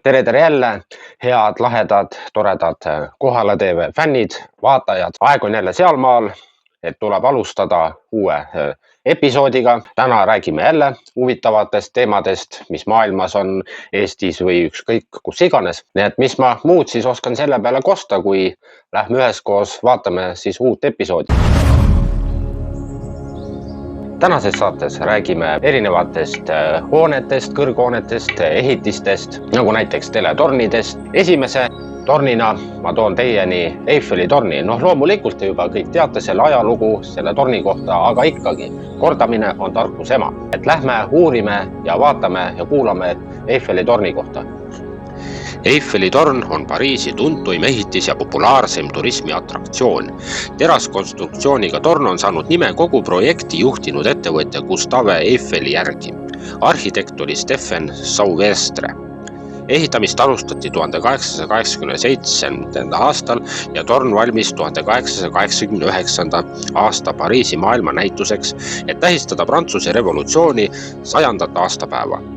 tere jälle, head, lahedad, toredad Kohale TV fännid, vaatajad. Aeg on jälle sealmaal, et tuleb alustada uue episoodiga. Täna räägime jälle huvitavatest teemadest, mis maailmas on, Eestis või ükskõik kus iganes. Nii et mis ma muud siis oskan selle peale kosta, kui lähme üheskoos vaatame siis uut episoodi. Tänases saates räägime erinevatest hoonetest, kõrghoonetest, ehitistest, nagu näiteks teletornidest. Esimese tornina ma toon teieni Eiffeli torni. Loomulikult te juba kõik teate selle ajalugu selle torni kohta, aga ikkagi kordamine on tarkuse ema. Et lähme uurime ja vaatame ja kuulame Eiffeli torni kohta. Eiffeli torn on Pariisi tuntuim ehitis ja populaarseim turismiatraktsioon. Teraskonstruktsiooniga torn on saanud nime kogu projekti juhtinud ettevõtja Gustave Eiffeli järgi. Arhitekt oli Stéphane Sauvestre. Ehitamist alustati 1887. aastal ja torn valmis 1889. aasta Pariisi maailmanäituseks, et tähistada Prantsuse revolutsiooni 100. aastapäeva.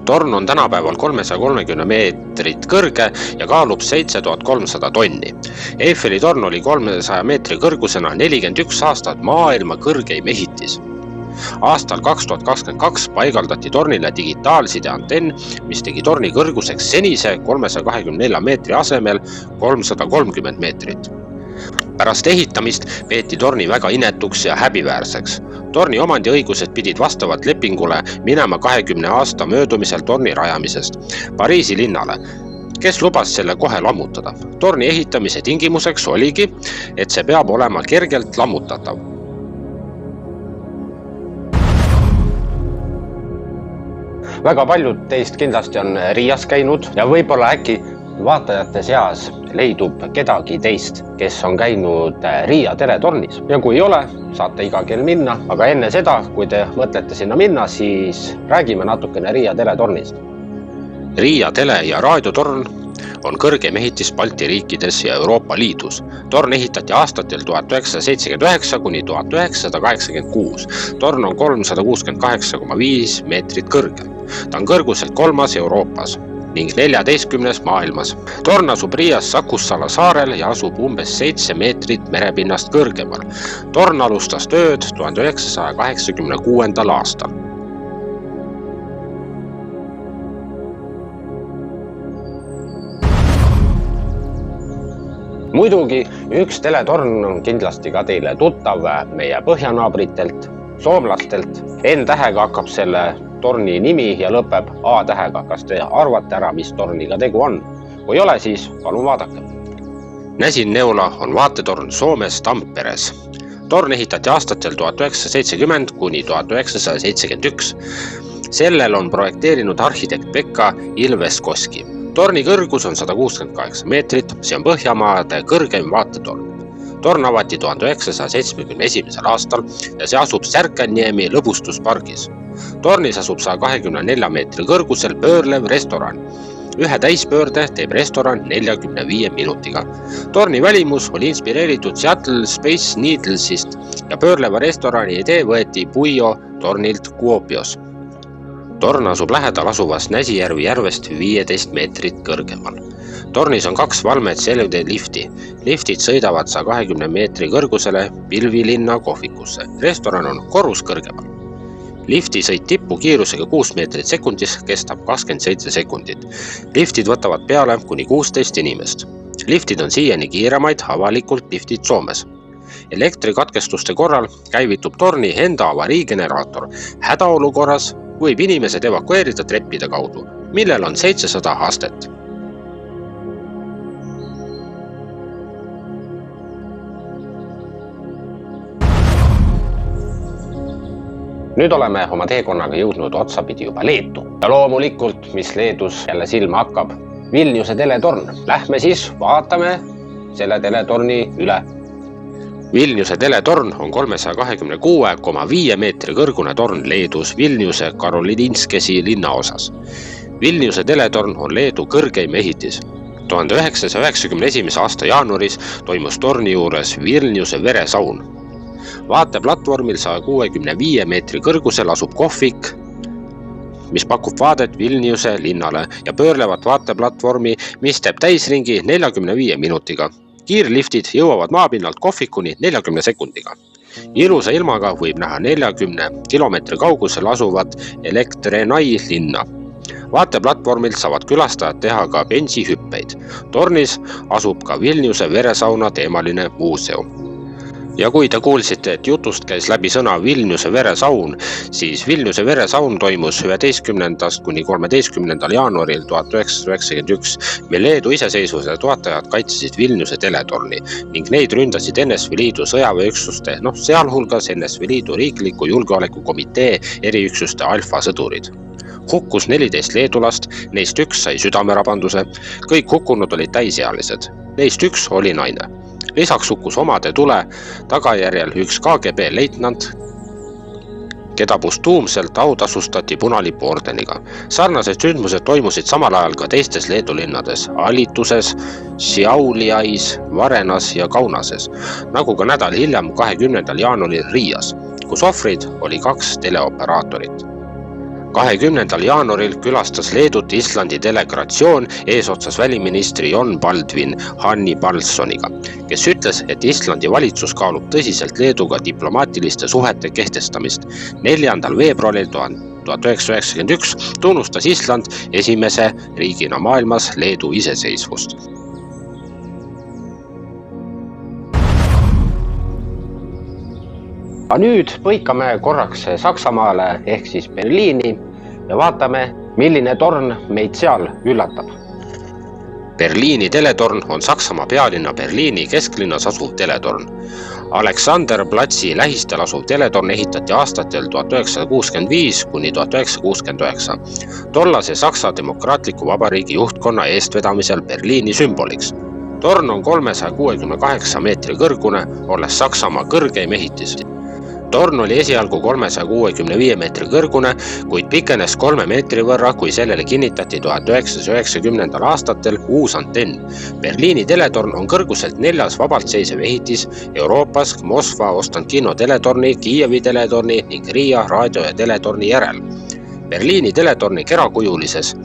Torn on tänapäeval 330 meetrit kõrge ja kaalub 7300 tonni. Eiffeli torn oli 300 meetri kõrgusena 41 aastat maailma kõrgeim ehitis. Aastal 2022 paigaldati tornile digitaalside antenn, mis tegi torni kõrguseks senise 324 meetri asemel 330 meetrit. Pärast ehitamist peeti torni väga inetuks ja häbiväärseks. Torni omandiõigused pidid vastavalt lepingule minema 20 aasta möödumisel torni rajamisest Pariisi linnale, kes lubas selle kohe lammutada. Torni ehitamise tingimuseks oligi, et see peab olema kergelt lammutatav. Väga paljud teist kindlasti on Riias käinud ja võib-olla äkki vaatajate seas leidub kedagi teist, kes on käinud Riia teletornis. Ja kui ei ole, saate iga kell minna, aga enne seda, kui te mõtlete sinna minna, siis räägime natukene Riia teletornist. Riia tele- ja raadiotorn on kõrgem ehitis Balti riikides ja Euroopa Liidus. Torn ehitati aastatel 1979 kuni 1986. Torn on 368,5 meetrit kõrgel. Ta on kõrguselt 3. Euroopas ning 14. maailmas. Torn asub Riias Sakussala saarel ja asub umbes 7 meetrit merepinnast kõrgemal. Torn alustas tööd 1986. aastal. Muidugi üks teletorn on kindlasti ka teile tuttav meie põhjanaabritelt, soomlastelt. N-tähega hakkab selle torni nimi ja lõpeb A-tähega. Kas te arvate ära, mis torniga tegu on? Kui ole, siis palun vaadake. Näsin-Neula on vaatetorn Soomes Tamperes. Torn ehitati aastatel 1970 kuni 1971. Sellel on projekteerinud arhitekt Pekka Ilveskoski. Torni kõrgus on 168 meetrit, see on Põhjamaade kõrgeim vaatetorn. Torn avati 1971. aastal ja see asub Särkänniemi lõbustuspargis. Tornis asub 124 meetri kõrgusel pöörlev restoran. Ühe täispöörde teeb restoran 45 minutiga. Torni välimus oli inspireeritud Seattle Space Needlesist ja pöörleva restorani idee võeti Puio tornilt Kuopios. Torn asub lähedal asuvast Näsijärvi järvest 15 meetrit kõrgemal. Tornis on 2 valmet seljude lifti. Liftid sõidavad 120 meetri kõrgusele Pilvilinna kohvikusse. Restoran on korrus kõrgemal. Lifti sõit tippu kiirusega 6 meetrit sekundis kestab 27 sekundit. Liftid võtavad peale kuni 16 inimest. Liftid on siiani kiiremaid avalikult liftid Soomes. Elektrikatkestuste korral käivitub torni enda avariigeneraator. Hädaolukorras võib inimesed evakueerida treppide kaudu, millel on 700 astet. Nüüd oleme oma teekonnaga jõudnud otsapidi juba Leetu. Ja loomulikult, mis Leedus jälle silma hakkab, Vilniuse teletorn. Lähme siis vaatame selle teletorni üle. Vilniuse teletorn on 326,5 meetri kõrgune torn Leedus Vilniuse Karolinskesi linnaosas. Vilniuse teletorn on Leedu kõrgeim ehitis. 1991. aasta jaanuaris toimus torni juures Vilniuse veresaun. Vaateplatvormil 165 meetri kõrgusel asub kohvik mis pakub vaadet Vilniuse linnale ja pöörlevat vaateplatvormi, mis teeb täisringi 45 minutiga. Kiirliftid jõuavad maapinnalt kohvikuni 40 sekundiga. Ilusa ilmaga võib näha 40 kilomeetri kaugusel asuvat Elektrenai linna. Vaateplatvormilt saavad külastajad teha ka bensihüppeid. Tornis asub ka Vilniuse veresauna teemaline muuseum. Ja kui te kuulsite, et jutust käis läbi sõna Vilniuse veresaun, siis Vilniuse veresaun toimus 11. kuni 13. jaanuaril 1991, mil Leedu iseseisvuse toetajad kaitsesid Vilniuse teletorni ning neid ründasid NSV Liidu sõjaväeüksuste, sealhulgas NSV Liidu riikliku julgeolekukomitee eriüksuste alfa sõdurid. Hukkus 14 leedulast, neist üks sai südamerabanduse, kõik hukkunud olid täisealised, neist üks oli naine. Lisaks hukkus omade tule tagajärjel üks KGB leitnant, keda postuumselt autasustati punalipu ordeniga. Sarnased sündmused toimusid samal ajal ka teistes Leedu linnades, Alituses, Šiauliais, Varenas ja Kaunases, nagu ka nädal hiljem 20. jaanuaril Riias, kus ohvrid oli 2 teleoperaatorit. 20. jaanuaril külastas Leedut Islandi delegatsioon eesotsas väliministri Jon Baldvin Hannibalssoniga, kes ütles, et Islandi valitsus kaalub tõsiselt Leeduga diplomaatiliste suhete kehtestamist. 4. veebruaril 1991 tunnustas Island esimese riigina maailmas Leedu iseseisvust. Aga nüüd põikame korraks Saksamaale ehk siis Berliini ja vaatame, milline torn meid seal üllatab. Berliini teletorn on Saksamaa pealinna Berliini kesklinnas asuv teletorn. Alexanderplatsi lähistel asuv teletorn ehitati aastatel 1965 kuni 1969. Tollase Saksa Demokraatliku Vabariigi juhtkonna eestvedamisel Berliini sümboliks. Torn on 368 meetri kõrgune, olles Saksamaa kõrgeim ehitis. Torn oli esialgu 365 meetri kõrgune, kuid pikenes 3 meetri võrra, kui sellele kinnitati 1990. aastatel uus antenn. Berliini teletorn on kõrguselt 4. vabalt seisev ehitis Euroopas Moskva Ostankino teletorni, Kiievi teletorni ning Riia raadio- ja teletorni järel. Berliini teletorni kerakujulises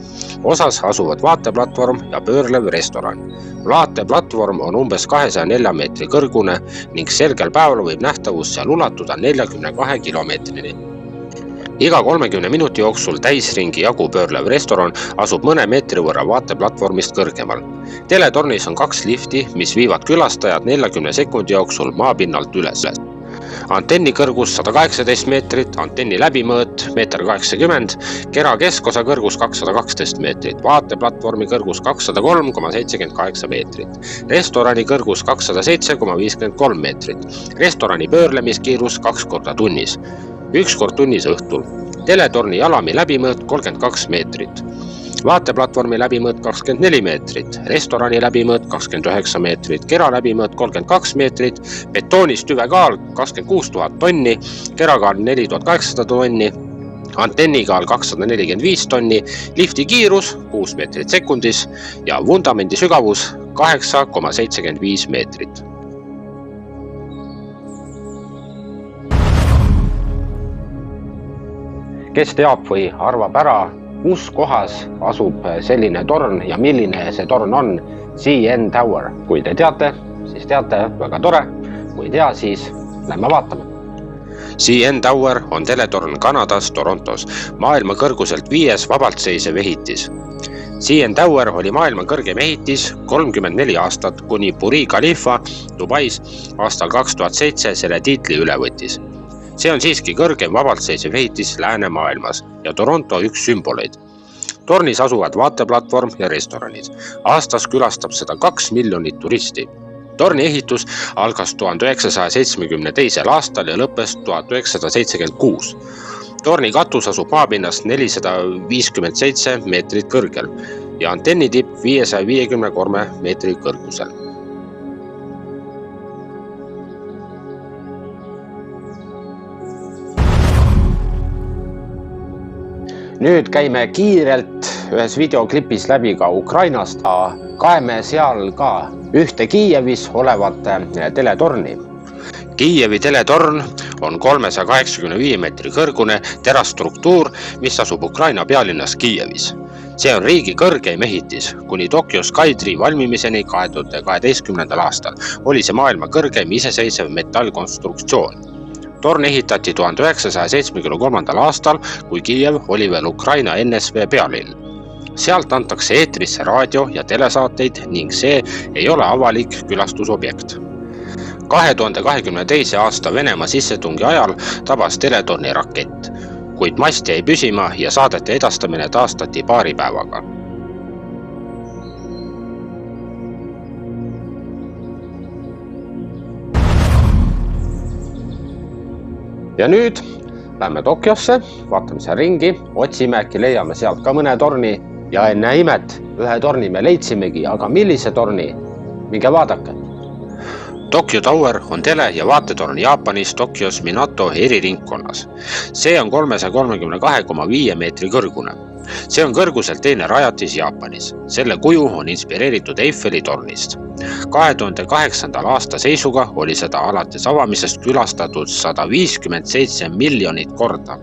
osas asuvad vaateplatvorm ja pöörlev restoran. Vaateplatvorm on umbes 204 meetri kõrgune ning selgel päeval võib nähtavus seal ulatuda 42 kilomeetrini. Iga 30 minuti jooksul täisringi jagu pöörlev restoran asub mõne meetri võrra vaateplatvormist kõrgemal. Teletornis on 2 lifti, mis viivad külastajad 40 sekundi jooksul maapinnalt üles. Antenni kõrgus 118 meetrit, antenni läbimõõt 1,80 m, kera keskosa kõrgus 212 meetrit, vaateplatvormi kõrgus 203,78 meetrit, restorani kõrgus 207,53 meetrit, restorani pöörlemiskiirus 2 korda tunnis, 1 kord tunnis õhtul, teletorni jalami läbimõõt 32 meetrit. Vaateplatvormi läbimõõt 24 meetrit, restorani läbimõõt 29 meetrit, kera läbimõõt 32 meetrit, betoonist tüvekaal 26 000 tonni, kerakaal 4800 tonni, antennikaal 245 tonni, lifti kiirus 6 meetrit sekundis ja vundamendi sügavus 8,75 meetrit. Kes teab või arvab ära, kus kohas asub selline torn ja milline see torn on, CN Tower. Kui te teate, siis teate, väga tore. Kui ei tea, siis lähme vaatame. CN Tower on teletorn Kanadas Torontos, maailma kõrguselt 5. vabalt seisev ehitis. CN Tower oli maailma kõrgem ehitis 34 aastat, kuni Burj Khalifa Dubais aastal 2007 selle tiitli üle võttis. See on siiski kõrgem vabalt seisev ehitis läänemaailmas ja Toronto üks sümboleid. Tornis asuvad vaateplatvorm ja restoranid. Aastas külastab seda 2 miljonit turisti. Torni ehitus algas 1972. aastal ja lõppes 1976. Torni katus asub maapinnast 457 meetrit kõrgel ja antennitipp 553 meetri kõrgusel. Nüüd käime kiirelt ühes videoklipis läbi ka Ukrainast. Kaeme seal ka ühte Kiievis olevat teletorni. Kiievi teletorn on 385 meetri kõrgune terastruktuur, mis asub Ukraina pealinnas Kiievis. See on riigi kõrgeim ehitis. Kuni Tokyo Skytree valmimiseni 2012. aastal oli see maailma kõrgeim iseseisev metallkonstruktsioon. Torn ehitati 1973. aastal, kui Kiiev oli veel Ukraina NSV pealinn. Sealt antakse eetrisse raadio- ja telesaateid ning see ei ole avalik külastusobjekt. 2022. aasta Venemaa sissetungi ajal tabas teletorni rakett, kuid mast jäi püsima ja saadete edastamine taastati paari päevaga. Ja nüüd lähme Tokyosse, vaatame seal ringi, otsime, äkki leiame sealt ka mõne torni ja enne imet ühe torni me leidsimegi, aga millise torni? Minge vaadake. Tokyo Tower on tele- ja vaatetorn Jaapanis Tokyos Minato eriringkonnas. See on 332,5 meetri kõrgune. See on kõrguselt teine rajatis Jaapanis. Selle kuju on inspireeritud Eiffeli tornist. 2008. aasta seisuga oli seda alates avamisest külastatud 157 miljonit korda.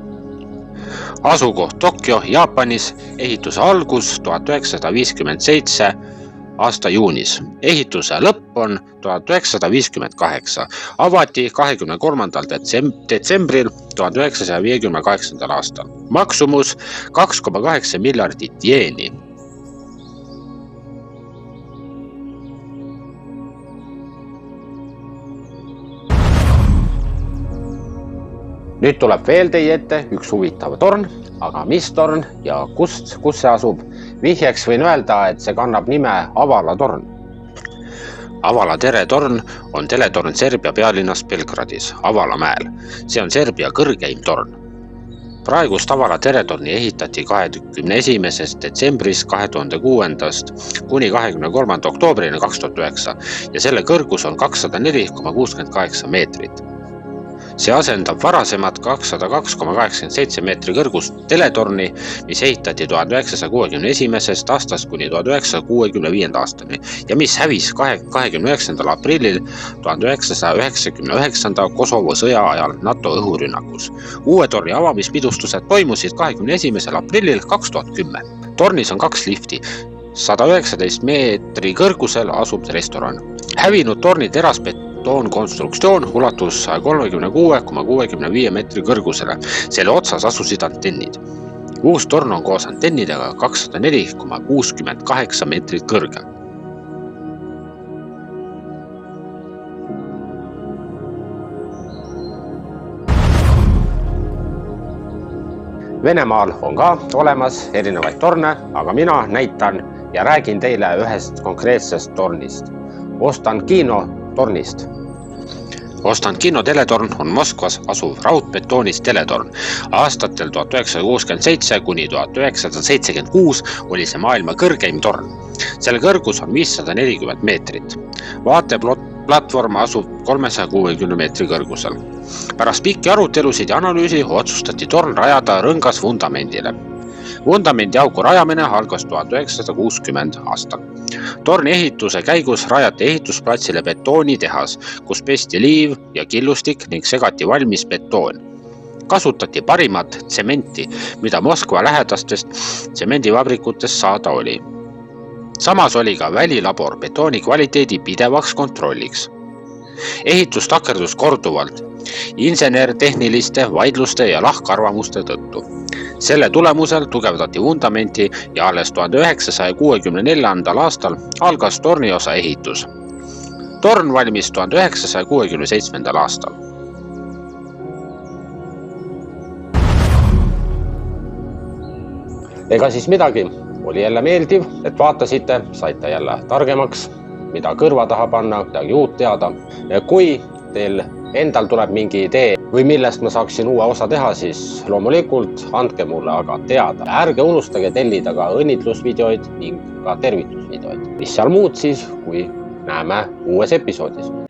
Asukoht Tokyo, Jaapanis, ehituse algus 1957 aasta juunis. Ehituse lõpp on 1958. Avati 23. detsembril 1958. aastal. Maksumus 2,8 miljardit jeeni. Nüüd tuleb veel teie ette üks huvitav torn, aga mis torn ja kus see asub? Vihjeks võin öelda, et see kannab nime Avala torn. Avala teletorn on teletorn Serbia pealinnas Belgradis, Avala mäel. See on Serbia kõrgeim torn. Praegust Avala teletorni ehitati 21. detsembrist 2006. kuni 23. oktoobrini 2009 ja selle kõrgus on 204,68 meetrit. See asendab varasemat 202,87 meetri kõrgust teletorni, mis ehitati 1961. aastast kuni 1965. aastani ja mis hävis 29. aprillil 1999. Kosovo sõja ajal NATO õhurünnakus. Uue torni avamispidustused toimusid 21. aprillil 2010. Tornis on 2 lifti. 119 meetri kõrgusel asub restoran. Hävinud torni konstruktsioon ulatus 136,65 meetri kõrgusele. Selle otsas asusid antennid. Uus torn on koos antennidega 204,68 meetrit kõrge. Venemaal on ka olemas erinevaid torne, aga mina näitan ja räägin teile ühest konkreetsest tornist. Ostankino tornist. Ostankino teletorn on Moskvas asuv raudbetoonist teletorn. Aastatel 1967 kuni 1976 oli see maailma kõrgeim torn. Selle kõrgus on 540 meetrit. Vaateplatvorm asub 360 meetri kõrgusel. Pärast pikki arutelusid ja analüüsi otsustati torn rajada rõngas vundamendile. Vundamendi auku rajamine algas 1960 aastal. Torni ehituse käigus rajati ehitusplatsile betoonitehas, kus pesti liiv ja killustik ning segati valmis betoon. Kasutati parimat tsementi, mida Moskva lähedastest tsemendivabrikutest saada oli. Samas oli ka välilabor betooni kvaliteedi pidevaks kontrolliks. Ehitus takerdus korduvalt insener-tehniliste vaidluste ja lahkarvamuste tõttu. Selle tulemusel tugevdati vundamenti ja alles 1964. aastal algas torniosa ehitus. Torn valmis 1967. aastal. Ega siis midagi, oli jälle meeldiv, et vaatasite, saite jälle targemaks, mida kõrva taha panna, midagi uut teada. Ja kui teil endal tuleb mingi idee või millest ma saaksin uue osa teha, siis loomulikult andke mulle aga teada. Ärge unustage tellida ka õnnitlusvideoid ning ka tervitusvideoid. Mis seal muud siis, kui näeme uues episoodis.